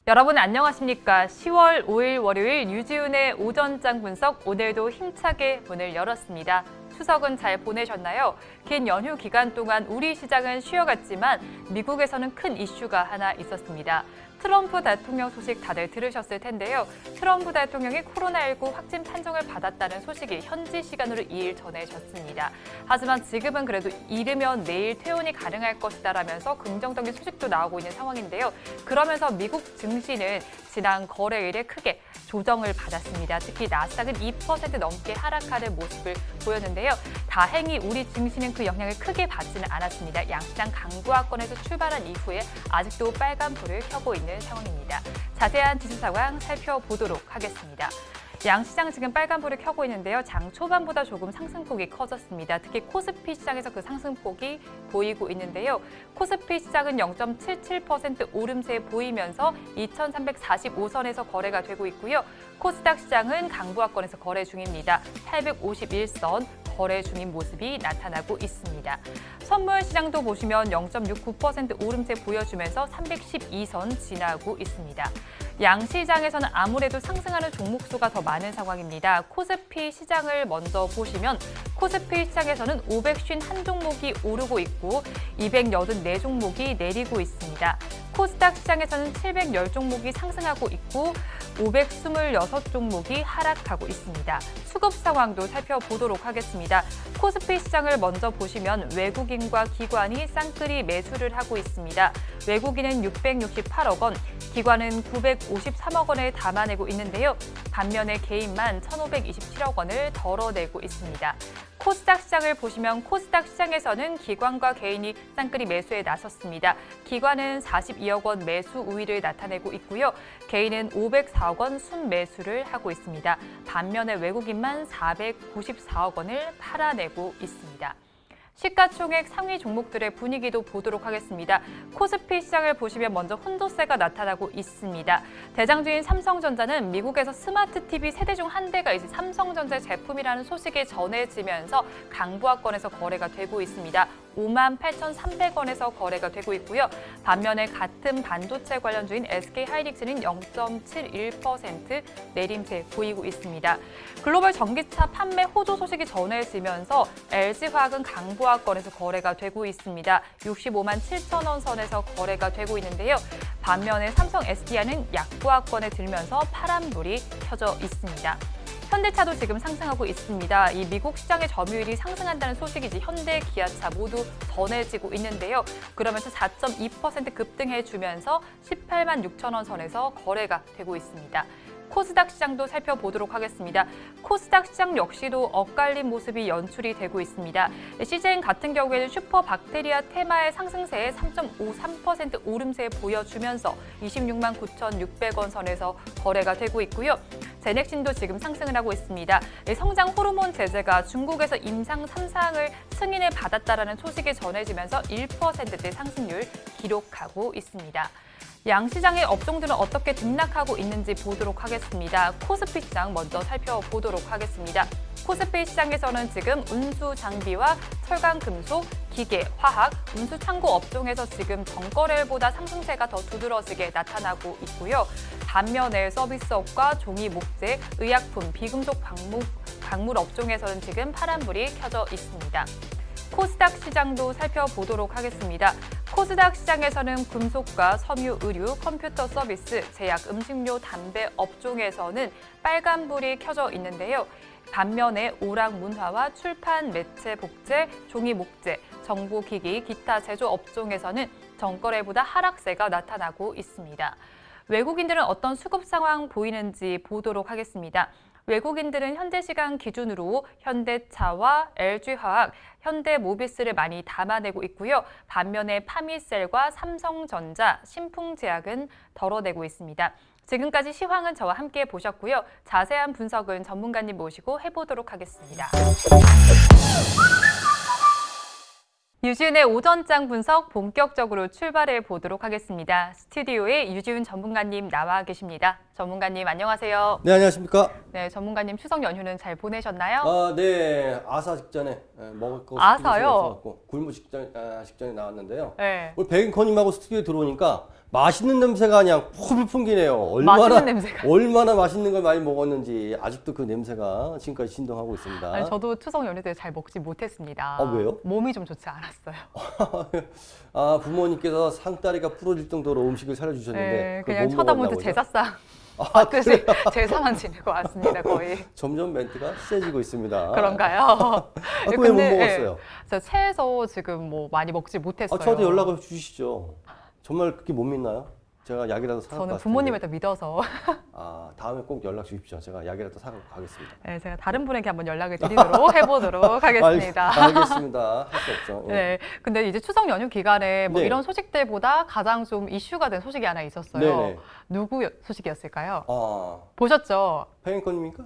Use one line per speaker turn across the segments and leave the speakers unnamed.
여러분 안녕하십니까? 10월 5일 월요일 유지훈의 오전장 분석 오늘도 힘차게 문을 열었습니다. 추석은 잘 보내셨나요? 긴 연휴 기간 동안 우리 시장은 쉬어갔지만 미국에서는 큰 이슈가 하나 있었습니다. 트럼프 대통령 소식 다들 들으셨을 텐데요. 트럼프 대통령이 코로나19 확진 판정을 받았다는 소식이 현지 시간으로 2일 전해졌습니다. 하지만 지금은 그래도 이르면 내일 퇴원이 가능할 것이다라면서 긍정적인 소식도 나오고 있는 상황인데요. 그러면서 미국 증시는 지난 거래일에 크게 조정을 받았습니다. 특히 나스닥은 2% 넘게 하락하는 모습을 보였는데요. 다행히 우리 증시는 그 영향을 크게 받지는 않았습니다. 양시장 강보합권에서 출발한 이후에 아직도 빨간불을 켜고 있는 상황입니다. 자세한 지수 상황 살펴보도록 하겠습니다. 양시장 지금 빨간불을 켜고 있는데요. 장 초반보다 조금 상승폭이 커졌습니다. 특히 코스피 시장에서 그 상승폭이 보이고 있는데요. 코스피 시장은 0.77% 오름세 보이면서 2,345선에서 거래가 되고 있고요. 코스닥 시장은 강보합권에서 거래 중입니다. 851선 거래 중인 모습이 나타나고 있습니다. 선물 시장도 보시면 0.69% 오름세 보여주면서 312선 지나고 있습니다. 양시장에서는 아무래도 상승하는 종목 수가 더 많은 상황입니다. 코스피 시장을 먼저 보시면 코스피 시장에서는 551종목이 오르고 있고 284종목이 내리고 있습니다. 코스닥 시장에서는 710종목이 상승하고 있고 526종목이 하락하고 있습니다. 수급 상황도 살펴보도록 하겠습니다. 코스피 시장을 먼저 보시면 외국인과 기관이 쌍끌이 매수를 하고 있습니다. 외국인은 668억 원, 기관은 953억 원을 담아내고 있는데요. 반면에 개인만 1,527억 원을 덜어내고 있습니다. 코스닥 시장을 보시면 코스닥 시장에서는 기관과 개인이 쌍끌이 매수에 나섰습니다. 기관은 42억 원 매수 우위를 나타내고 있고요. 개인은 504억 원 순매수를 하고 있습니다. 반면에 외국인만 494억 원을 팔아내고 있습니다. 시가총액 상위 종목들의 분위기도 보도록 하겠습니다. 코스피 시장을 보시면 먼저 혼조세가 나타나고 있습니다. 대장주인 삼성전자는 미국에서 스마트 TV 세대 중 한 대가 이제 삼성전자 제품이라는 소식이 전해지면서 강보합권에서 거래가 되고 있습니다. 58,300원에서 거래가 되고 있고요. 반면에 같은 반도체 관련주인 SK하이닉스는 0.71% 내림세 보이고 있습니다. 글로벌 전기차 판매 호조 소식이 전해지면서 LG화학은 강보합권에서 거래가 되고 있습니다. 65만 7천 원 선에서 거래가 되고 있는데요. 반면에 삼성 SDI는 약보합권에 들면서 파란불이 켜져 있습니다. 현대차도 지금 상승하고 있습니다. 이 미국 시장의 점유율이 상승한다는 소식이지 현대, 기아차 모두 전해지고 있는데요. 그러면서 4.2% 급등해주면서 18만 6천 원 선에서 거래가 되고 있습니다. 코스닥 시장도 살펴보도록 하겠습니다. 코스닥 시장 역시도 엇갈린 모습이 연출이 되고 있습니다. CJN 같은 경우에는 슈퍼박테리아 테마의 상승세에 3.53% 오름세 보여주면서 26만 9,600원 선에서 거래가 되고 있고요. 제넥신도 지금 상승을 하고 있습니다. 성장 호르몬 제제가 중국에서 임상 3상을 승인을 받았다라는 소식이 전해지면서 1%대 상승률 기록하고 있습니다. 양시장의 업종들은 어떻게 등락하고 있는지 보도록 하겠습니다. 코스피 시장 먼저 살펴보도록 하겠습니다. 코스피 시장에서는 지금 운수 장비와 철강 금속, 기계, 화학, 운수 창고 업종에서 지금 전거래일보다 상승세가 더 두드러지게 나타나고 있고요. 반면에 서비스업과 종이 목재, 의약품, 비금속 광물 업종에서는 지금 파란불이 켜져 있습니다. 코스닥 시장도 살펴보도록 하겠습니다. 코스닥 시장에서는 금속과 섬유, 의류, 컴퓨터 서비스, 제약, 음식료, 담배 업종에서는 빨간불이 켜져 있는데요. 반면에 오락 문화와 출판, 매체, 복제, 종이 목재, 정보기기, 기타 제조 업종에서는 전거래보다 하락세가 나타나고 있습니다. 외국인들은 어떤 수급 상황 보이는지 보도록 하겠습니다. 외국인들은 현재 시간 기준으로 현대차와 LG화학, 현대모비스를 많이 담아내고 있고요. 반면에 파미셀과 삼성전자, 신풍제약은 덜어내고 있습니다. 지금까지 시황은 저와 함께 보셨고요. 자세한 분석은 전문가님 모시고 해보도록 하겠습니다. 유지은의 오전장 분석 본격적으로 출발해 보도록 하겠습니다. 스튜디오에 유지은 전문가님 나와 계십니다. 전문가님 안녕하세요.
네, 안녕하십니까?
네, 전문가님 추석 연휴는 잘 보내셨나요?
네, 아사 직전에 먹을 거
아사요?
굶을 직전에 나왔는데요.
네.
오늘 백인커님하고 스튜디오에 들어오니까 맛있는 냄새가 그냥 풀풀 풍기네요.
맛있는 냄새가.
얼마나 맛있는 걸 많이 먹었는지 아직도 그 냄새가 지금까지 진동하고 있습니다.
아니, 저도 추석 연휴 때 잘 먹지 못했습니다.
왜요?
몸이 좀 좋지 않았어요.
부모님께서 상다리가 부러질 정도로 음식을 차려주셨는데
네,
그걸
그냥
못
쳐다보는
먹었나
제사상
보죠?
뜻이 제사만 지내고 왔습니다, 거의.
점점 멘트가 세지고 있습니다.
그런가요?
왜 못 먹었어요?
저 체해서 지금 뭐 많이 먹지 못했어요.
저한테 연락을 주시죠. 정말 그렇게 못 믿나요? 제가 약이라도 사갖고
저는
왔을
부모님을
텐데.
더 믿어서
다음에 꼭 연락 주십시오. 제가 약이라도 사갖고 가겠습니다.
네, 제가 다른 분에게 한번 연락을 드리도록 해보도록 하겠습니다.
알겠습니다. 할 수 없죠. 예.
네, 근데 이제 추석 연휴 기간에 뭐
네.
이런 소식들보다 가장 좀 이슈가 된 소식이 하나 있었어요.
네네.
누구 소식이었을까요?
보셨죠?
보셨죠?
페인커님입니까?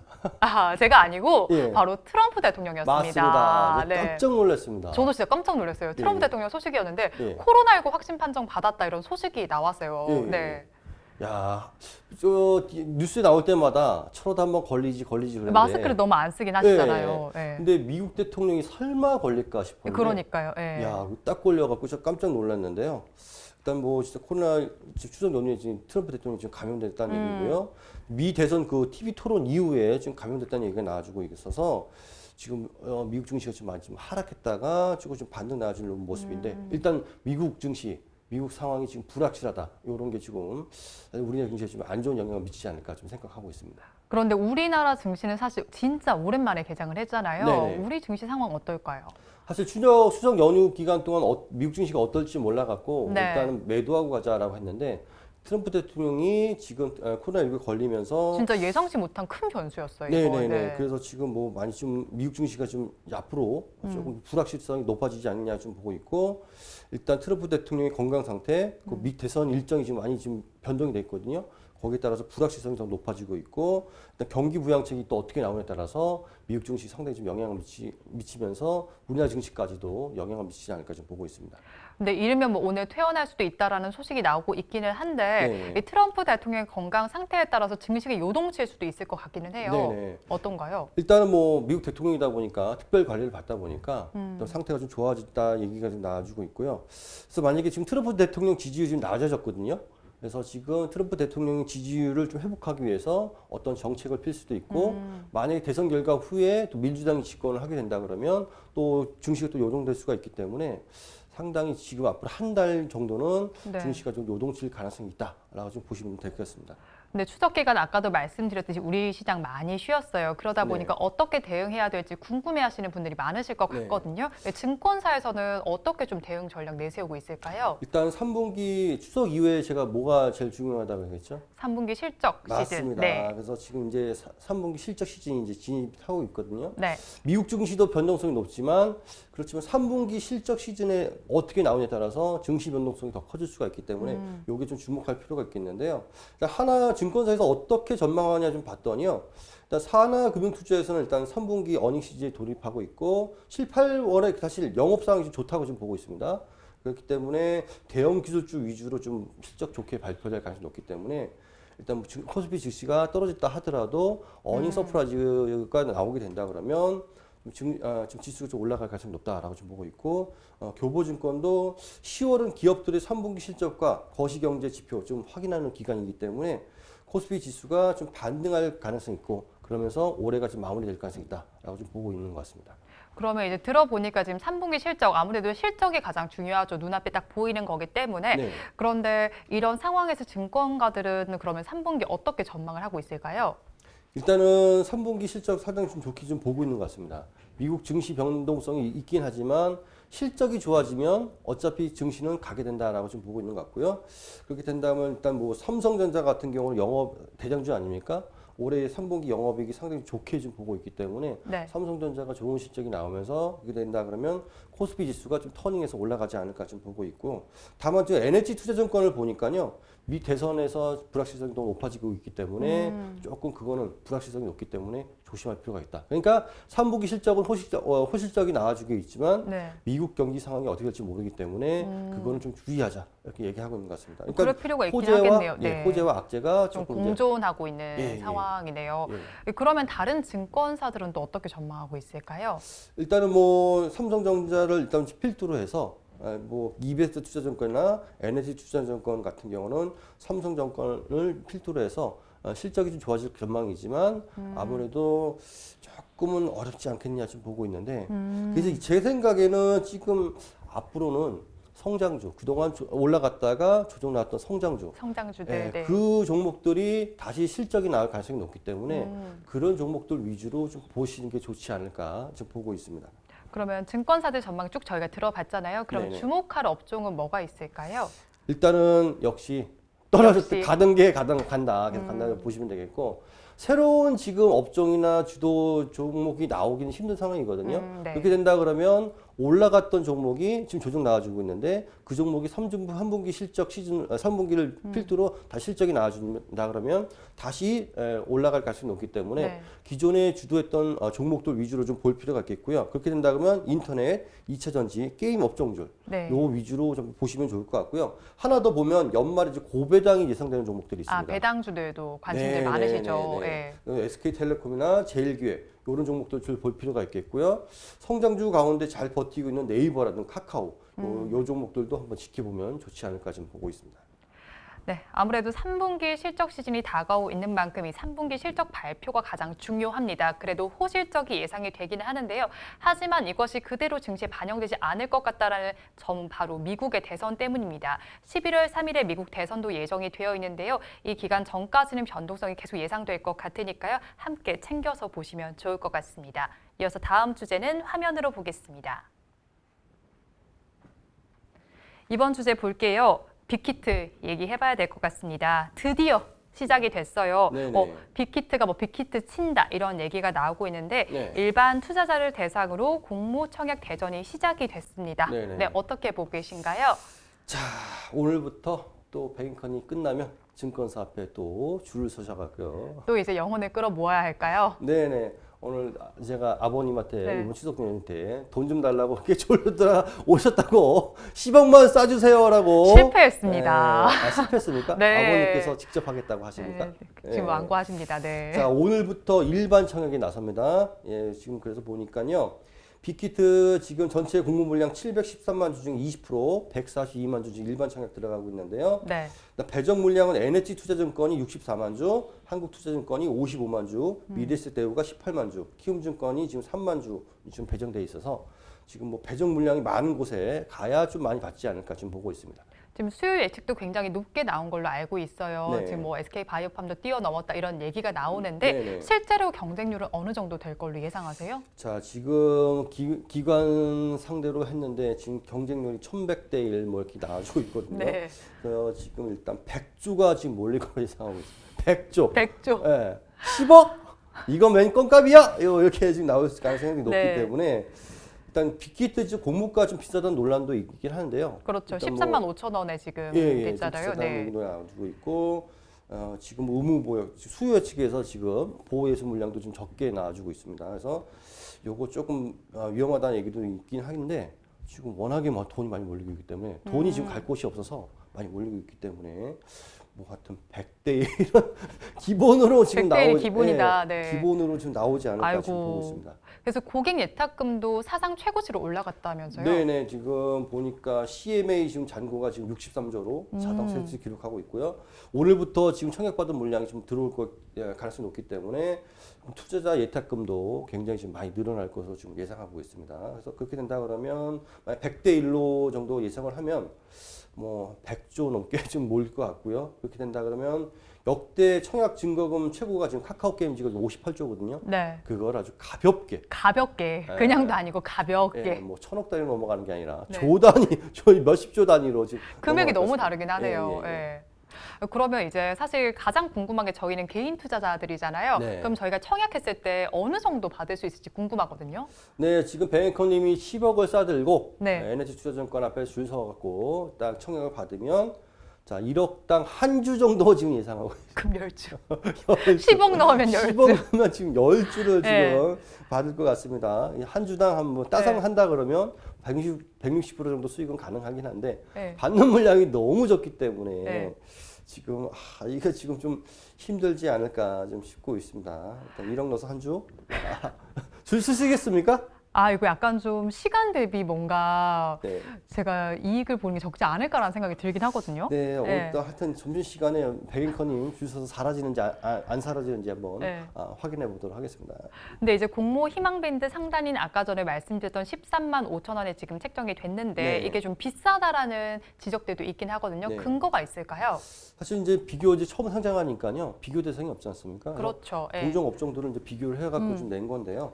제가 아니고
예.
바로 트럼프 대통령이었습니다.
맞습니다.
네.
깜짝 놀랐습니다.
저도 진짜 깜짝 놀랐어요. 트럼프
예.
대통령 소식이었는데
예.
코로나19 확진 판정 받았다 이런 소식이 나왔어요.
예.
네.
야, 뉴스에 나올 때마다 천어도 한번 걸리지 그러는데.
마스크를 너무 안 쓰긴 하시잖아요. 네.
근데 미국 대통령이 설마 걸릴까 싶었는데.
그러니까요. 예.
야, 딱 걸려갖고 진짜 깜짝 놀랐는데요. 일단 뭐 진짜 코로나 추석 연휴에 지금 트럼프 대통령이 지금 감염됐다는 얘기고요. 미 대선 그 TV 토론 이후에 지금 감염됐다는 얘기가 나와주고 있어서 지금 미국 증시가 좀 많이 좀 하락했다가 좀 반등 나아지는 모습인데 일단 미국 증시, 미국 상황이 지금 불확실하다. 이런 게 지금 우리나라 증시에 좀 안 좋은 영향을 미치지 않을까 좀 생각하고 있습니다.
그런데 우리나라 증시는 사실 진짜 오랜만에 개장을 했잖아요.
네네.
우리 증시 상황 어떨까요?
사실 추석 연휴 기간 동안 미국 증시가 어떨지 몰라갖고
네.
일단은 매도하고 가자라고 했는데 트럼프 대통령이 지금 코로나19에 걸리면서
진짜 예상치 못한 큰 변수였어요. 이거.
네네네.
네.
그래서 지금 뭐 많이 좀 미국 증시가 좀 앞으로 조금 불확실성이 높아지지 않느냐 좀 보고 있고 일단 트럼프 대통령의 건강 상태, 그 미 대선 일정이 지금 많이 지금 변동이 돼 있거든요. 거기에 따라서 불확실성이 더 높아지고 있고 일단 경기 부양책이 또 어떻게 나오냐에 따라서 미국 증시 상당히 좀 영향을 미치면서 우리나라 증시까지도 영향을 미치지 않을까 좀 보고 있습니다.
근데 이르면 뭐 오늘 퇴원할 수도 있다라는 소식이 나오고 있기는 한데
네.
이 트럼프 대통령의 건강 상태에 따라서 증시가 요동칠 수도 있을 것 같기는 해요.
네네.
어떤가요?
일단은 뭐 미국 대통령이다 보니까 특별 관리를 받다 보니까 또 상태가 좀 좋아졌다 얘기가 좀 나와주고 있고요. 그래서 만약에 지금 트럼프 대통령 지지율이 지금 낮아졌거든요. 그래서 지금 트럼프 대통령의 지지율을 좀 회복하기 위해서 어떤 정책을 필 수도 있고 만약에 대선 결과 후에 또 민주당이 집권을 하게 된다 그러면 또 증시가 또 요동될 수가 있기 때문에 상당히 지금 앞으로 한 달 정도는
네.
증시가 좀 요동칠 가능성이 있다라고 좀 보시면 될 것 같습니다.
근데 추석 기간 아까도 말씀드렸듯이 우리 시장 많이 쉬었어요. 그러다
네.
보니까 어떻게 대응해야 될지 궁금해하시는 분들이 많으실 것
네.
같거든요. 증권사에서는 어떻게 좀 대응 전략 내세우고 있을까요?
일단 3분기 추석 이후에 제가 뭐가 제일 중요하다고 했죠?
3분기 실적 시즌.
맞습니다.
네.
그래서 지금 이제 3분기 실적 시즌이 이제 진입하고 있거든요.
네.
미국 증시도 변동성이 높지만 그렇지만 3분기 실적 시즌에 어떻게 나오냐에 따라서 증시 변동성이 더 커질 수가 있기 때문에 요게 좀 주목할 필요가 있겠는데요. 일단 하나 증권사에서 어떻게 전망하냐 좀 봤더니요. 일단 하나금융투자에서는 일단 3분기 어닝 시즌에 돌입하고 있고 7, 8월에 사실 영업 상황이 좀 좋다고 좀 보고 있습니다. 그렇기 때문에 대형 기술주 위주로 좀 실적 좋게 발표될 가능성이 높기 때문에 일단 뭐 코스피 지수가 떨어졌다 하더라도 어닝 서프라이즈가 나오게 된다 그러면 지금 지수가 좀 올라갈 가능성이 높다라고 좀 보고 있고 교보증권도 10월은 기업들의 3분기 실적과 거시경제 지표 좀 확인하는 기간이기 때문에 코스피 지수가 좀 반등할 가능성이 있고 그러면서 올해가 좀 마무리될 가능성이 있다라고 좀 보고 있는 것 같습니다.
그러면 이제 들어보니까 지금 3분기 실적 아무래도 실적이 가장 중요하죠. 눈앞에 딱 보이는 거기 때문에.
네.
그런데 이런 상황에서 증권가들은 그러면 3분기 어떻게 전망을 하고 있을까요?
일단은 3분기 실적 상당히 좀 좋게 좀 보고 있는 것 같습니다. 미국 증시 변동성이 있긴 하지만 실적이 좋아지면 어차피 증시는 가게 된다라고 좀 보고 있는 것 같고요. 그렇게 된다면 일단 뭐 삼성전자 같은 경우는 영업 대장주 아닙니까? 올해 3분기 영업이익이 상당히 좋게 좀 보고 있기 때문에
네.
삼성전자가 좋은 실적이 나오면서 그렇게 된다 그러면 코스피 지수가 좀 터닝해서 올라가지 않을까 좀 보고 있고 다만 저 NH투자증권을 보니까요 미 대선에서 불확실성이 너무 높아지고 있기 때문에 조금 그거는 불확실성이 높기 때문에 조심할 필요가 있다. 그러니까 3분기 실적은 호실적이 나와주고 있지만
네.
미국 경기 상황이 어떻게 될지 모르기 때문에 그거는 좀 주의하자 이렇게 얘기하고 있는 것 같습니다. 그러니까
그럴 필요가 있긴
호재와,
하겠네요. 네.
예, 호재와 악재가
좀
조금 이제
공존하고 있는
예, 예.
상황이네요.
예.
그러면 다른 증권사들은 또 어떻게 전망하고 있을까요?
일단은 뭐 삼성전자를 일단 필두로 해서 뭐 EBS 투자증권이나 NH 투자증권 같은 경우는 삼성전권을 필두로 해서 실적이 좀 좋아질 전망이지만 아무래도 조금은 어렵지 않겠냐 지금 보고 있는데 그래서 제 생각에는 지금 앞으로는 성장주 그동안 올라갔다가 조정 나왔던
성장주들.
예,
네.
그 종목들이 다시 실적이 나올 가능성이 높기 때문에 그런 종목들 위주로 좀 보시는 게 좋지 않을까 지금 보고 있습니다.
그러면 증권사들 전망 쭉 저희가 들어봤잖아요. 그럼
네네.
주목할 업종은 뭐가 있을까요?
일단은 역시 떨어질 때
역시.
가던 게 간다 계속 간다 보시면 되겠고 새로운 지금 업종이나 주도 종목이 나오기는 힘든 상황이거든요.
네.
그렇게 된다 그러면 올라갔던 종목이 지금 조정 나와주고 있는데 그 종목이 3분기 실적 시즌 3분기를 필두로 다시 실적이 나와준다 그러면 다시 올라갈 가능성이 높기 때문에
네.
기존에 주도했던 종목들 위주로 좀 볼 필요가 있겠고요. 그렇게 된다 그러면 인터넷, 2차 전지, 게임 업종들
네.
요 위주로 좀 보시면 좋을 것 같고요. 하나 더 보면 연말에 이제 고배당이 예상되는 종목들이 있습니다.
아, 배당주들도 관심들
네,
많으시죠.
네,
예.
네. SK텔레콤이나 제일기획 이런 종목들 좀 볼 필요가 있겠고요. 성장주 가운데 잘 버티고 있는 네이버라든가 카카오 요 종목들도 한번 지켜보면 좋지 않을까 지금 보고 있습니다.
네, 아무래도 3분기 실적 시즌이 다가오고 있는 만큼 이 3분기 실적 발표가 가장 중요합니다. 그래도 호실적이 예상이 되기는 하는데요. 하지만 이것이 그대로 증시에 반영되지 않을 것 같다라는 점은 바로 미국의 대선 때문입니다. 11월 3일에 미국 대선도 예정이 되어 있는데요. 이 기간 전까지는 변동성이 계속 예상될 것 같으니까요. 함께 챙겨서 보시면 좋을 것 같습니다. 이어서 다음 주제는 화면으로 보겠습니다. 이번 주제 볼게요. 빅히트 얘기해봐야 될 것 같습니다. 드디어 시작이 됐어요.
네네.
빅히트가 뭐 빅히트 친다 이런 얘기가 나오고 있는데
네.
일반 투자자를 대상으로 공모 청약 대전이 시작이 됐습니다.
네네.
네, 어떻게 보고 계신가요?
자, 오늘부터 또 베이컨이 끝나면 증권사 앞에 또 줄을 서셔가고요.
또 이제 영혼을 끌어모아야 할까요?
네네. 오늘 제가 아버님한테
네.
이번 추석 연휴 돈 좀 달라고 이렇게 졸라 오셨다고 10억만 싸주세요라고
실패했습니다.
실패했습니까?
네.
아버님께서 직접 하겠다고 하십니까?
네, 지금 완고하십니다. 네.
자, 오늘부터 일반 청약에 나섭니다. 예, 지금 그래서 보니까요. 빅히트 지금 전체 공모 물량 713만 주 중 20%, 142만 주 중 일반 청약 들어가고 있는데요.
네.
배정 물량은 NH 투자증권이 64만 주, 한국투자증권이 55만 주, 미래에셋 대우가 18만 주, 키움증권이 지금 3만 주 지금 배정돼 있어서 지금 뭐 배정 물량이 많은 곳에 가야 좀 많이 받지 않을까 지금 보고 있습니다.
지금 수요일 예측도 굉장히 높게 나온 걸로 알고 있어요.
네.
지금 뭐 SK 바이오팜도 뛰어넘었다 이런 얘기가 나오는데
네네.
실제로 경쟁률은 어느 정도 될 걸로 예상하세요?
자, 지금 기관 상대로 했는데 지금 경쟁률이 1100대 1 뭐 이렇게 나와주고 있거든요.
네.
그래서 지금 일단 100조가 지금 몰릴 걸로 예상하고 있습니다. 100조.
100조.
예. 10억? 이거 맨 껌값이야? 이렇게 지금 나올 가능성이 높기
네.
때문에 일단 빅히트 지금 공모가 좀 비싸다는 논란도 있긴 하는데요.
그렇죠.
일단
13만 5천 원에 지금 됐잖아요.
비싸다는 얘기도 나오고 있고 지금 의무보역 수요 측에서 지금 보호예수 물량도 좀 적게 나와주고 있습니다. 그래서 요거 조금 위험하다는 얘기도 있긴 하는데 지금 워낙에 뭐 돈이 많이 몰리고 있기 때문에 돈이 지금 갈 곳이 없어서 많이 몰리고 있기 때문에 뭐 하여튼 100대 1은 기본으로 지금
100대 1이
나오지
기본이다. 네.
기본으로 지금 나오지 않을까
아이고.
지금 보고 있습니다.
그래서 고객 예탁금도 사상 최고치로 올라갔다면서요?
네네, 지금 보니까 CMA 지금 잔고가 지금 63조로 사상 최고치 기록하고 있고요. 오늘부터 지금 청약받은 물량이 좀 들어올 가능성이 높기 때문에 투자자 예탁금도 굉장히 지금 많이 늘어날 것으로 지금 예상하고 있습니다. 그래서 그렇게 된다 그러면 만약 100대 1로 정도 예상을 하면 뭐 100조 넘게 좀 몰릴 것 같고요. 그렇게 된다 그러면 역대 청약 증거금 최고가 지금 카카오 게임 지금 58조거든요.
네.
그걸 아주 가볍게
가볍게
네.
그냥도 아니고 가볍게
예, 뭐 1000억 단위로 넘어가는 게 아니라
네.
조 단위, 저희 몇십 조 단위로 지금
금액이
넘어갈
너무
것 같습니다.
다르긴 하네요.
예, 예, 예.
예. 그러면 이제 사실 가장 궁금한 게 저희는 개인 투자자들이잖아요.
네.
그럼 저희가 청약했을 때 어느 정도 받을 수 있을지 궁금하거든요.
네, 지금 뱅커님이 10억을 싸들고
네.
NH 투자증권 앞에 줄 서갖고 딱 청약을 받으면 자, 1억당 한 주 정도 지금 예상하고
그럼 10주.
10주.
10억 넣으면 10주.
10억 넣으면 지금 10주를
네.
지금 받을 것 같습니다. 한 주당 한뭐 따상한다 그러면 160% 정도 수익은 가능하긴 한데
네.
받는 물량이 너무 적기 때문에
네.
지금 이게 지금 좀 힘들지 않을까 좀 싶고 있습니다. 일단 1억 넣어서 한 주. 줄 수 있겠습니까?
아, 이거 약간 좀 시간 대비 뭔가
네.
제가 이익을 보는 게 적지 않을까라는 생각이 들긴 하거든요.
네,
네.
오늘 하여튼 점심시간에 백인커님 줄 서서 사라지는지 안 사라지는지 한번
네.
확인해 보도록 하겠습니다.
근데 이제 공모 희망밴드 상단인 아까 전에 말씀드렸던 13만 5천 원에 지금 책정이 됐는데
네.
이게 좀 비싸다라는 지적들도 있긴 하거든요.
네.
근거가 있을까요?
사실 이제 비교지 처음 상장하니까요. 비교 대상이 없지 않습니까?
그렇죠. 예.
동종 업종들을 이제 비교를 해갖고 좀 낸 건데요.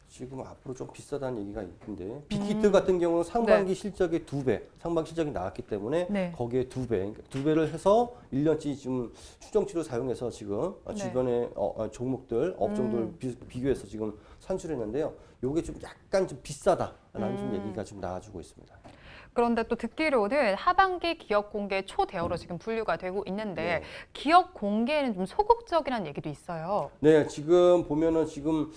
지금 앞으로 좀 비싸다는 얘기가 있는데 빅히트 같은 경우는 상반기 실적의 2배, 상반기 실적이 나왔기 때문에
네.
거기에 2배, 그러니까 2배를 해서 1년치 지금 추정치로 사용해서 지금
네.
주변의 종목들, 업종들 비교해서 지금 산출했는데요. 요게 좀 약간 좀 비싸다라는 좀 얘기가 좀 나와주고 있습니다.
그런데 또 듣기로는 하반기 기업 공개 초대어로 지금 분류가 되고 있는데
네.
기업 공개에는 좀 소극적이라는 얘기도 있어요.
네, 지금 보면은 지금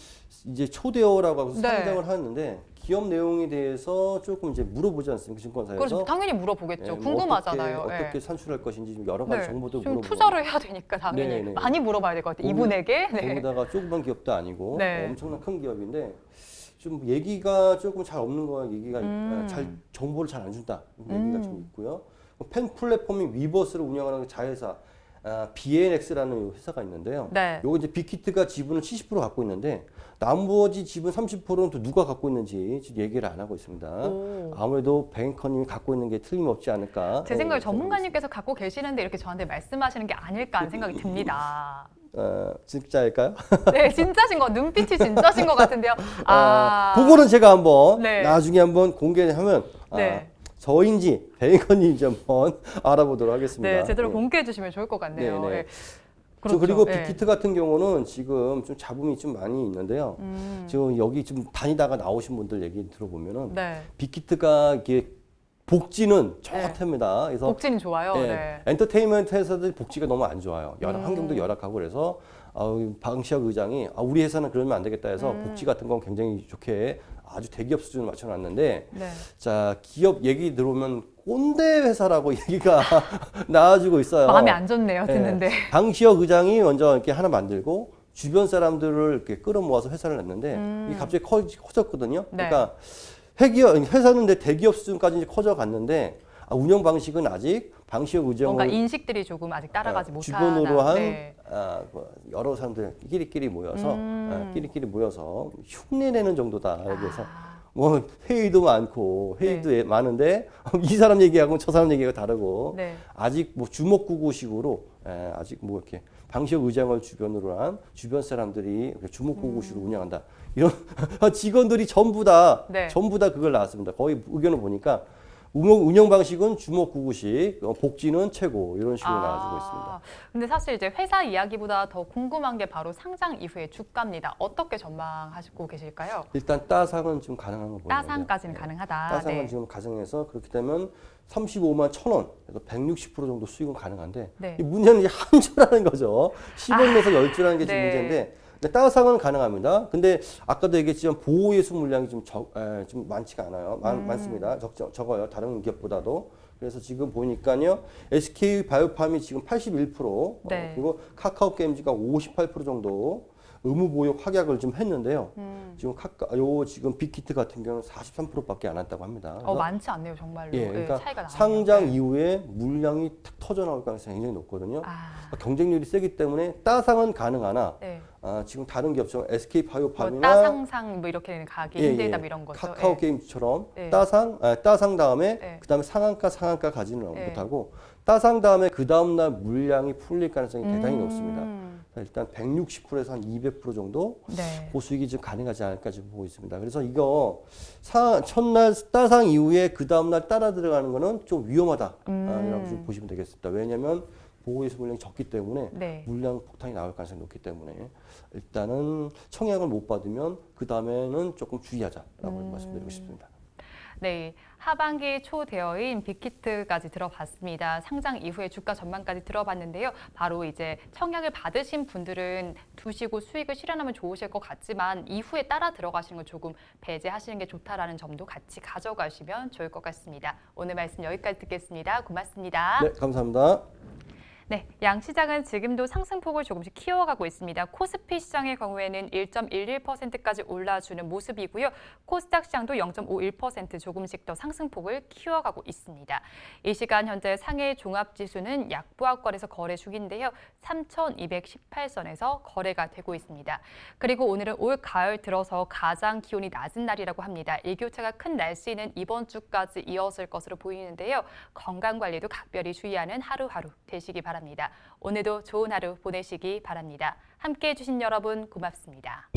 이제 초대어라고 해서
네.
상장을 하는데 기업 내용에 대해서 조금 이제 물어보지 않습니까? 증권사에서.
그래서 당연히 물어보겠죠.
네, 뭐
궁금하잖아요.
어떻게
예.
산출할 것인지 좀 여러 가지
네.
정보도
지금
물어보고.
투자를 해야 되니까 당연히
네, 네.
많이 물어봐야 될 것 같아요. 이분에게. 네.
거기다가 조그만 기업도 아니고
네.
엄청난 큰 기업인데 좀 얘기가 조금 잘 없는 거 얘기가 잘 정보를 잘 안 준다 얘기가 좀 있고요. 팬 플랫폼인 위버스를 운영하는 자회사 BNX라는 회사가 있는데요.
네.
요거 이제 빅히트가 지분을 70% 갖고 있는데 나머지 지분 30%는 또 누가 갖고 있는지 지금 얘기를 안 하고 있습니다.
오.
아무래도 뱅커님이 갖고 있는 게 틀림없지 않을까.
제 생각에 전문가님께서 갖고 계시는데 이렇게 저한테 말씀하시는 게 아닐까 하는 생각이 듭니다.
진짜일까요?
네, 진짜신 거, 눈빛이 진짜신 것 같은데요.
그거는 제가 한번
네.
나중에 한번 공개하면
네.
저인지 뱅커님인지 한번 알아보도록 하겠습니다.
네, 제대로
네.
공개해 주시면 좋을 것 같네요.
네, 네.
네. 그렇죠.
그리고
네.
빅히트 같은 경우는 지금 좀 잡음이 좀 많이 있는데요. 지금 여기 좀 다니다가 나오신 분들 얘기 들어보면은
네.
빅히트가 이게 복지는 좋답니다. 그래서
복지는 좋아요.
예,
네.
엔터테인먼트 회사들 복지가 너무 안 좋아요. 환경도 열악하고 그래서 방시혁 의장이 우리 회사는 그러면 안 되겠다 해서 복지 같은 건 굉장히 좋게 아주 대기업 수준을 맞춰놨는데
네.
자 기업 얘기 들어오면 꼰대 회사라고 얘기가 나와주고 있어요.
마음이 안 좋네요,
예,
듣는데.
방시혁 의장이 먼저 이렇게 하나 만들고 주변 사람들을 이렇게 끌어모아서 회사를 냈는데 이게 갑자기 커졌거든요.
네.
그러니까 회사는 대기업 수준까지 이제 커져갔는데 운영 방식은 아직 방시혁 의장을
뭔가 인식들이 조금 아직 따라가지 못하나.
주변으로 한
네.
여러 사람들 끼리끼리 모여서 끼리끼리 모여서 흉내내는 정도다. 그래서 뭐 회의도 많고 회의도 많은데 이 사람 얘기하고 저 사람 얘기가 다르고
네.
아직 뭐 주먹구구식으로 아직 뭐 이렇게 방시혁 의장을 주변으로 한 주변 사람들이 주먹구구식으로 운영한다. 이런 직원들이 전부 다 그걸 나왔습니다. 거의 의견을 보니까 운영 방식은 주먹구구식, 복지는 최고 이런 식으로 나와주고 있습니다.
근데 사실 이제 회사 이야기보다 더 궁금한 게 바로 상장 이후의 주가입니다. 어떻게 전망하시고 계실까요?
일단 따상은 좀 가능한 거 보여요.
따상까지는 가능하다.
따상은
네.
지금 가정해서 그렇게 되면 35만 1,000원, 그래서 160% 정도 수익은 가능한데
네.
이 문제는 이제 한 주라는 거죠. 10원에서 10주라는 게 지금
네.
문제인데 따상은 가능합니다. 근데 아까도 얘기했지만 보호 예수 물량이 좀 많지가 않아요. 많습니다. 적어요. 다른 기업보다도. 그래서 지금 보니까요. SK 바이오팜이 지금 81%,
네.
그리고 카카오 게임즈가 58% 정도 의무 보육 확약을 좀 했는데요. 지금 빅히트 같은 경우는 43%밖에 안 왔다고 합니다.
많지 않네요, 정말로.
예, 그러니까
차이가 나네요.
상장 이후에 물량이 탁 터져 나올 가능성이 굉장히 높거든요. 경쟁률이 세기 때문에 따상은 가능하나
네.
지금 다른 기업처럼 SK 바이오팜이나
따상상 뭐 이렇게 가기 힘들다 뭐 이런 거죠.
카카오 게임즈처럼
네.
따상 다음에
네.
그다음에 상한가 가지는
네.
못하고 따상 다음에 그 다음 날 물량이 풀릴 가능성이 대단히 높습니다. 일단 160%에서 한 200% 정도
네.
고수익이 좀 가능하지 않을까 지금 보고 있습니다. 그래서 이거 첫날 따상 이후에 그 다음 날 따라 들어가는 거는 좀 위험하다라고 좀 보시면 되겠습니다. 왜냐하면 보호예수 물량이 적기 때문에
네.
물량 폭탄이 나올 가능성이 높기 때문에 일단은 청약을 못 받으면 그 다음에는 조금 주의하자라고 말씀드리고 싶습니다.
네, 하반기 초대여인 빅히트까지 들어봤습니다. 상장 이후에 주가 전망까지 들어봤는데요. 바로 이제 청약을 받으신 분들은 두시고 수익을 실현하면 좋으실 것 같지만 이후에 따라 들어가시는 걸 조금 배제하시는 게 좋다라는 점도 같이 가져가시면 좋을 것 같습니다. 오늘 말씀 여기까지 듣겠습니다. 고맙습니다.
네, 감사합니다.
네, 양시장은 지금도 상승폭을 조금씩 키워가고 있습니다. 코스피 시장의 경우에는 1.11%까지 올라주는 모습이고요. 코스닥 시장도 0.51% 조금씩 더 상승폭을 키워가고 있습니다. 이 시간 현재 상해 종합지수는 약보합권에서 거래 중인데요. 3,218선에서 거래가 되고 있습니다. 그리고 오늘은 올 가을 들어서 가장 기온이 낮은 날이라고 합니다. 일교차가 큰 날씨는 이번 주까지 이어질 것으로 보이는데요. 건강관리도 각별히 주의하는 하루하루 되시기 바랍니다. 오늘도 좋은 하루 보내시기 바랍니다. 함께해 주신 여러분 고맙습니다.